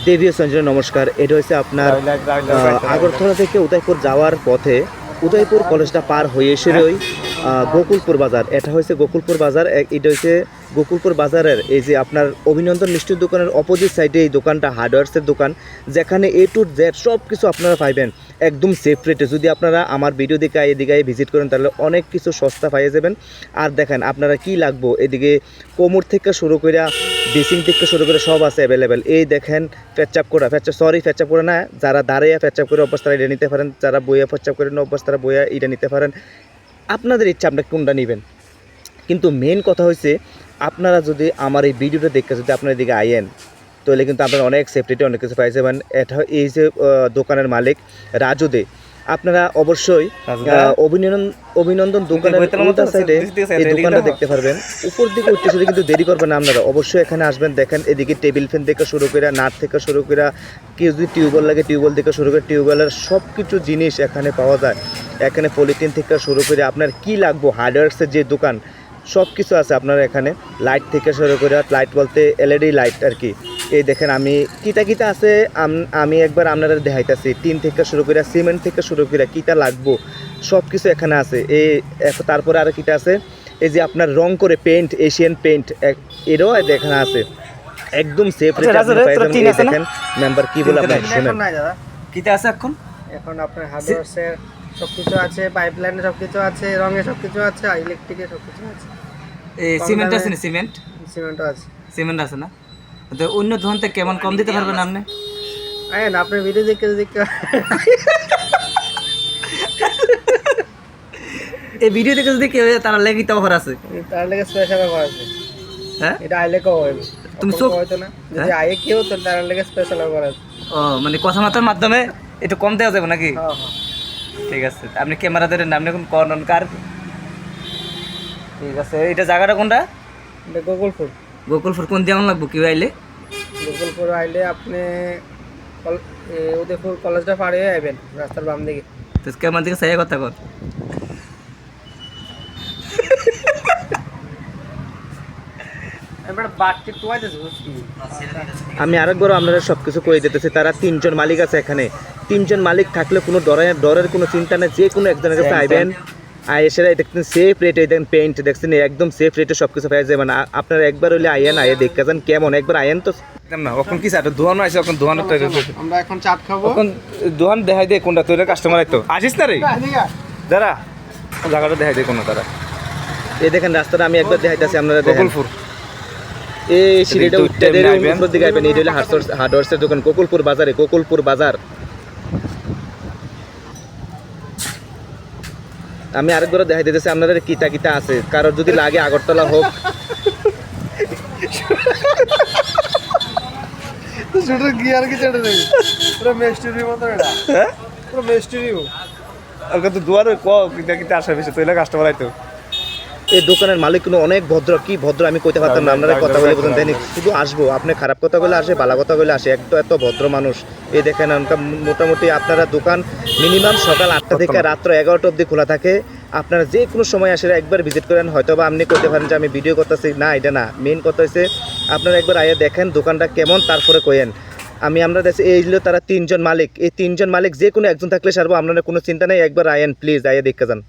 দেবীয় সঞ্জয় নমস্কার। এটা হচ্ছে আপনার আগরতলা থেকে উদয়পুর যাওয়ার পথে উদয়পুর কলেজটা পার হয়ে এসেই গোকুলপুর বাজার। এটা হচ্ছে গোকুলপুর বাজার। এটা হচ্ছে গোকুলপুর বাজারের এই যে আপনার অভিনন্দন মিষ্টির দোকানের অপোজিট সাইডে এই দোকানটা হার্ডওয়্যার্সের দোকান, যেখানে এ টু জেড সব কিছু আপনারা পাইবেন একদম সেফ রেটে। যদি আপনারা আমার ভিডিও দিকে এদিকে ভিজিট করেন তাহলে অনেক কিছু সস্তা পাইয়ে যাবেন। আর দেখেন আপনারা কি লাগবো, এদিকে কোমর থেকে শুরু করে ড্রেসিং থেকে শুরু করে সব আছে অ্যাভেলেবেল। এই দেখেন ফেচাপ করা না, যারা দাঁড়িয়ে ফেচাপ করে অভ্যাস তারা এটা নিতে পারেন, যারা বইয়া ফেচাপ করে অভ্যাস তারা বইয়া এটা নিতে পারেন। আপনাদের ইচ্ছা আপনার কোনটা নেবেন। কিন্তু মেন কথা হচ্ছে আপনারা যদি আমার এই ভিডিওটা দেখে যদি আপনার এদিকে আইয়েন তাহলে কিন্তু আপনারা অনেক সেফটিতে অনেক কিছু পাই যাবেন। এটা এই যে দোকানের মালিক রাজু দে, আপনারা অবশ্যই অভিনন্দন দোকানের উল্টা সাইডে এই দোকানটা দেখতে পারবেন। উপর দিকে উঠতে শুধু কিন্তু দেরি করবেন না, আপনারা অবশ্যই এখানে আসবেন। দেখেন এদিকে টেবিল ফ্যান থেকে শুরু করে নাট থেকে শুরু করে কেউ যদি টিউবওয়েল লাগে টিউবওয়েল থেকে শুরু করে টিউবওয়েলের সব কিছু জিনিস এখানে পাওয়া যায়। এখানে পলিথিন থেকে শুরু করে আপনার কি লাগবো হার্ডওয়্যার্সের যে দোকান সব কিছু আছে আপনার এখানে। লাইট থেকে শুরু করে, লাইট বলতে এলইডি লাইট আর কি। এই দেখেন আমি কিতা আছে আমি একবার আপনারা দেখাইতেছি। টিন থেকে শুরু করে সিমেন্ট থেকে শুরু করে কিতা লাগবো সব কিছু এখানে আছে। তারপরে আর কিটা আছে, এই যে আপনার রং করে পেইন্ট, এশিয়ান পেইন্ট এরও এখানে আছে একদম সেফ রেটে। দেখেন মেম্বার কি বলে আপনার শুনেন কিতা আছে এখন আপনার হার্ডওয়্যারসের সবকিছু আছে, পাইপলাইনে সবকিছু আছে, রঙে সবকিছু আছে, ইলেকট্রিকে সবকিছু আছে। এই সিমেন্ট আছে না? সিমেন্টও আছে। সিমেন্ট আছে না? তো অন্য দোকান থেকে কেমন কম দিতে পারবেন আপনি? আইন আপনার ভিডিও দেখে এই ভিডিও দেখে যদি কেউ তারা লেগে তো অফার আছে, তার লেগে স্পেশাল অফার আছে। হ্যাঁ এটা আইলে কো হবে, তুমি সব হয়তো না যদি আইয়ে কেউ তো তার লেগে স্পেশাল অফার আছে। ও মানে কথাবার্তার মাধ্যমে একটু কম দেওয়া যাবে নাকি? হ্যাঁ ঠিক আছে। আপনি ক্যামেরা ধরে নামনে কোন কোন কার? ঠিক আছে। এটা জায়গাটা কোনটা? এটা গোকুলপুর। গোকুলপুর কোন দিকে লাগবো কেউ আইলে? গোকুলপুর আইলে আপনি উদয়পুর কলেজটা পার হয়ে আইবেন রাস্তার বাম দিকে। তো ক্যামেরা দিকে সাইয়া কথা কর। আমি আরেকবার আপনারা সব কিছু করে দিতেছি। তারা তিনজন মালিক আছে এখানে। তিনজন মালিক থাকলে কোনো ডরের কোনো চিন্তা নেই। যে কোনো একজনের কাছে আইবেন, এসে দেখছেন সেফ রেটে দেখেন পেইন্ট দেখছেন একদম সেফ রেটে সব কিছু পাওয়া যাবে না। আপনারা একবার হলে আইয়ে দেখে যান কেমন, একবার আইয়েন তো না। এখন কি স্যার দোকান আছে? এখন দোকান আমরা এখন চাট খাবো। এখন দোকান দেখাই দে কোনটা, তোর কাস্টমার আইতো আসিস না রে দাঁড়া, জায়গাটা দেখাই দে কোন তারা। এই দেখেন রাস্তাটা আমি একবার দেখাইতেছি আপনারা দেখেন। গোকুলপুর এই সিঁড়িটা উঠতে দেরি উপর দিকে আইবেন। এটা হলো হার্ডওয়্যার্সের দোকান গোকুলপুর বাজারে, গোকুলপুর বাজার। আমি আরেকবার দেখাই দিতেছি আপনাদের কিতা আছে। কারোর যদি লাগে আগরতলা হোক শুধু গিয়ার কি চড়ে দেবে পুরো মেস্টুরি মতো এটা। হ্যাঁ পুরো মেস্টুরি। আর কত দুয়ার কিতা আসা বেশি তোইলা কাস্টমার আইতো। এই দোকানের মালিক কিন্তু অনেক ভদ্র, কি ভদ্র আমি কইতে পারতাম না। আপনারা কথা বলে বলতেন তাই শুধু আসবো, আপনি খারাপ কথা বলে আসে ভালো কথা বলে আসে, এত ভদ্র মানুষ। এই দেখেন মোটামুটি আপনারা দোকান মিনিমাম সকাল 8টা থেকে রাত্র 11টা অবধি খোলা থাকে। আপনারা যে কোনো সময় আসে একবার ভিজিট করেন। হয়তো বা আপনি করতে পারেন যে আমি ভিডিও করতেছি, না এটা না। মেন কথা হচ্ছে আপনারা একবার আইয়া দেখেন দোকানটা কেমন, তারপরে কইেন। আমরা দেখছি এই হলো তারা তিনজন মালিক। এই তিনজন মালিক যে কোনো একজন থাকলে সারবো, আপনারা কোনো চিন্তা নেই। একবার আইয়েন প্লিজ, আইয়া দেখে যান।